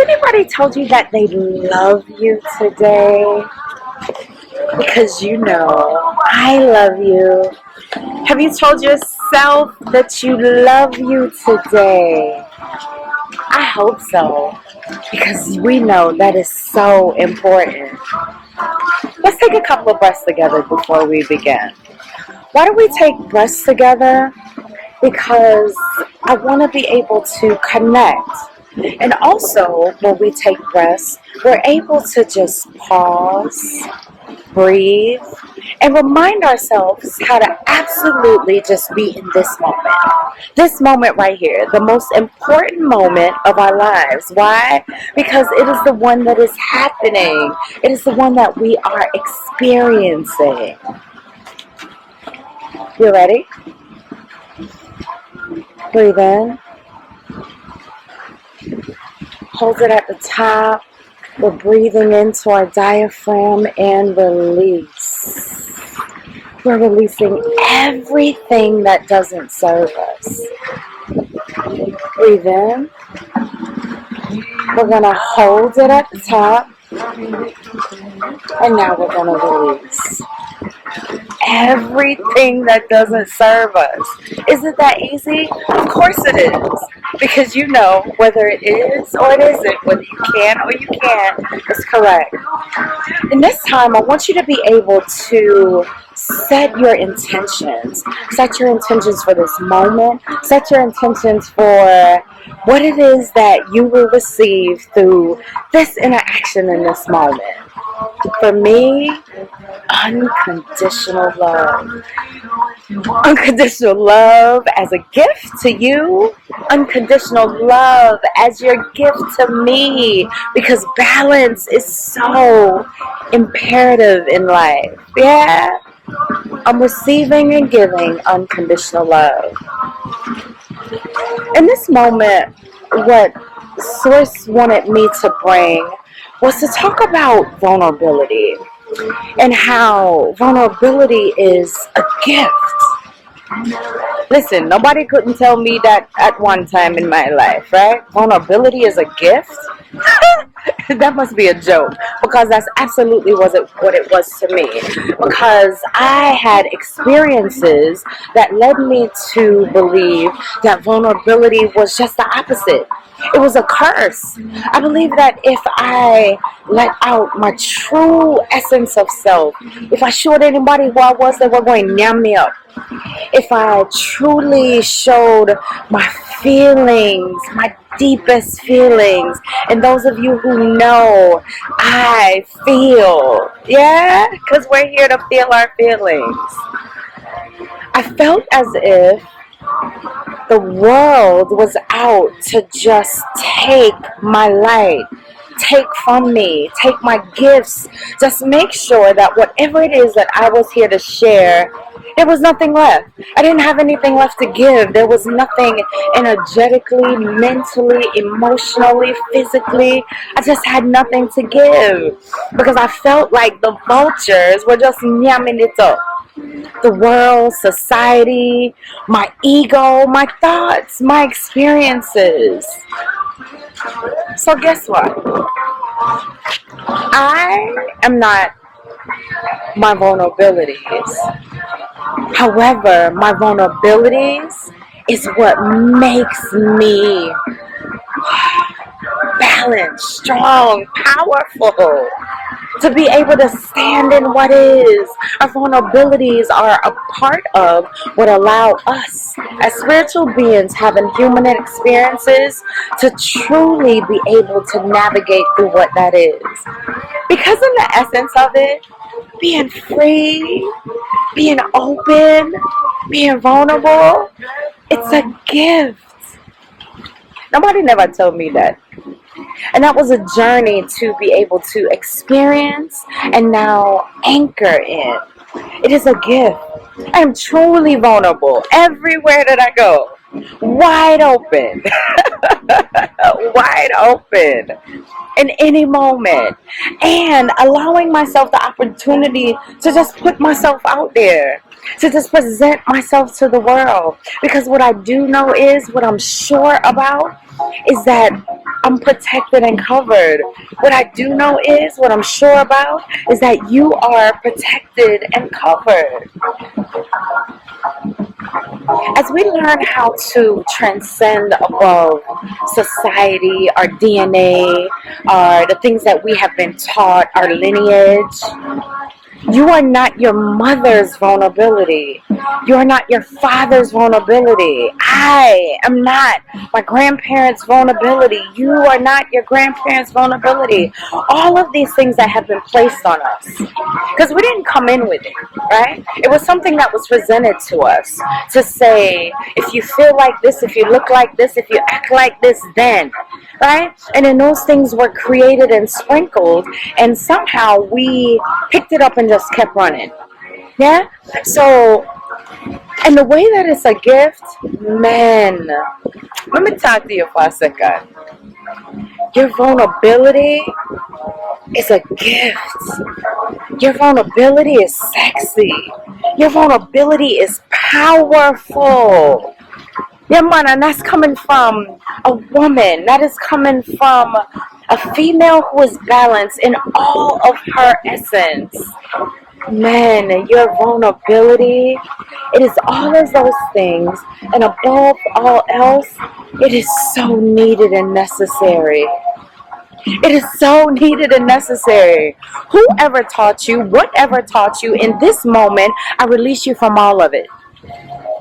anybody told you that they love you today? Because you know, I love you. Have you told yourself that you love you today? I hope so, because we know that is so important. Let's take a couple of breaths together before we begin. Why do we take breaths together? Because I want to be able to connect. And also, when we take breaths, we're able to just pause, breathe, and remind ourselves how to absolutely just be in this moment. This moment right here, the most important moment of our lives. Why? Because it is the one that is happening. It is the one that we are experiencing. You ready? Breathe in. Hold it at the top. We're breathing into our diaphragm and release. We're releasing everything that doesn't serve us. Breathe in. We're going to hold it at the top. And now we're going to release everything that doesn't serve us. Isn't that easy? Of course it is. Because you know whether it is or it isn't, whether you can or you can't, it's correct. And this time, I want you to be able to set your intentions. Set your intentions for this moment. Set your intentions for what it is that you will receive through this interaction in this moment. For me, unconditional love. Unconditional love as a gift to you. Unconditional love as your gift to me. Because balance is so imperative in life. Yeah? I'm receiving and giving unconditional love. In this moment, what Source wanted me to bring was to talk about vulnerability and how vulnerability is a gift. Listen, nobody couldn't tell me that at one time in my life, right? Vulnerability is a gift? That must be a joke, because that's absolutely what it was to me. Because I had experiences that led me to believe that vulnerability was just the opposite. It was a curse. I believe that if I let out my true essence of self, if I showed anybody who I was, they were going to yam me up. If I truly showed my feelings, my deepest feelings, and those of you who know, I feel, yeah, because we're here to feel our feelings. I felt as if the world was out to just take my light, take from me, take my gifts, just make sure that whatever it is that I was here to share, there was nothing left. I didn't have anything left to give. There was nothing energetically, mentally, emotionally, physically. I just had nothing to give because I felt like the vultures were just yamming it up. The world, society, my ego, my thoughts, my experiences. So guess what? I am not my vulnerabilities. However, my vulnerabilities is what makes me balanced, strong, powerful. To be able to stand in what is. Our vulnerabilities are a part of what allow us as spiritual beings having human experiences to truly be able to navigate through what that is. Because in the essence of it, being free, being open, being vulnerable, it's a gift. Nobody never told me that. And that was a journey to be able to experience and now anchor in. It is a gift. I am truly vulnerable everywhere that I go. Wide open. Wide open. In any moment. And allowing myself the opportunity to just put myself out there. To just present myself to the world. Because what I do know is, what I'm sure about, is that I'm protected and covered. What I do know is, what I'm sure about, is that you are protected and covered. As we learn how to transcend above society, our DNA, the things that we have been taught, our lineage, you are not your mother's vulnerability. You are not your father's vulnerability. I am not my grandparents' vulnerability. You are not your grandparents' vulnerability. All of these things that have been placed on us. Because we didn't come in with it, right? It was something that was presented to us to say, if you feel like this, if you look like this, if you act like this, then. Right? And then those things were created and sprinkled, and somehow we picked it up and just kept running. Yeah? So, and the way that it's a gift, man, let me talk to you for a second. Your vulnerability is a gift. Your vulnerability is sexy. Your vulnerability is powerful. Yeah, man, and that's coming from a woman. That is coming from a female who is balanced in all of her essence. Man, your vulnerability, it is all of those things, and above all else, it is so needed and necessary. It is so needed and necessary. Whoever taught you, whatever taught you, in this moment, I release you from all of it.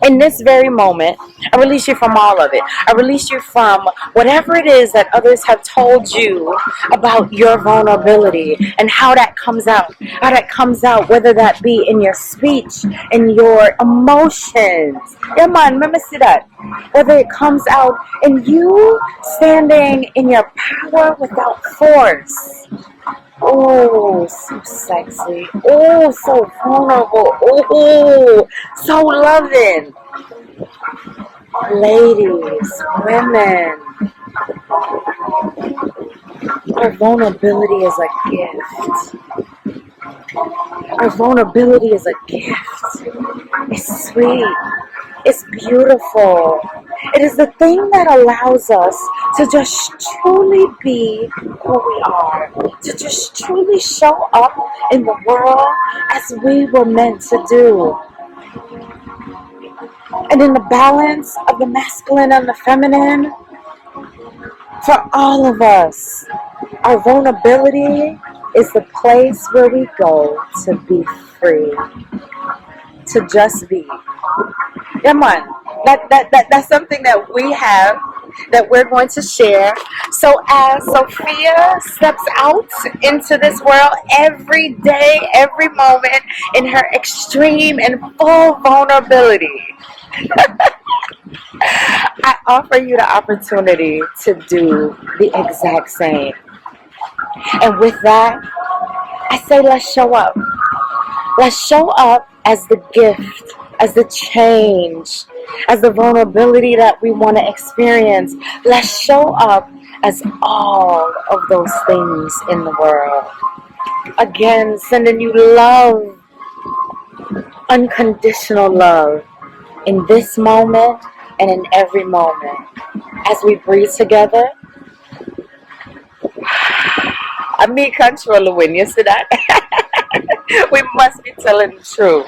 In this very moment, I release you from all of it. I release you from whatever it is that others have told you about your vulnerability and how that comes out. How that comes out, whether that be in your speech, in your emotions. Yeah, man, remember see that. Whether it comes out in you standing in your power without force. Oh, so sexy. Oh, so vulnerable. Oh, so loving. Ladies, women, our vulnerability is a gift. Our vulnerability is a gift. It's sweet. It's beautiful. It is the thing that allows us to just truly be who we are, to just truly show up in the world as we were meant to do. And in the balance of the masculine and the feminine, for all of us, our vulnerability is the place where we go to be free, to just be. Come on. That's something that we have, that we're going to share. So as Sophia steps out into this world every day, every moment, in her extreme and full vulnerability, I offer you the opportunity to do the exact same. And with that, I say let's show up. Let's show up as the gift, as the change, as the vulnerability that we want to experience. Let's show up as all of those things in the world. Again, sending you love, unconditional love, in this moment and in every moment. As we breathe together, I mean control the wind, you see that? We must be telling the truth.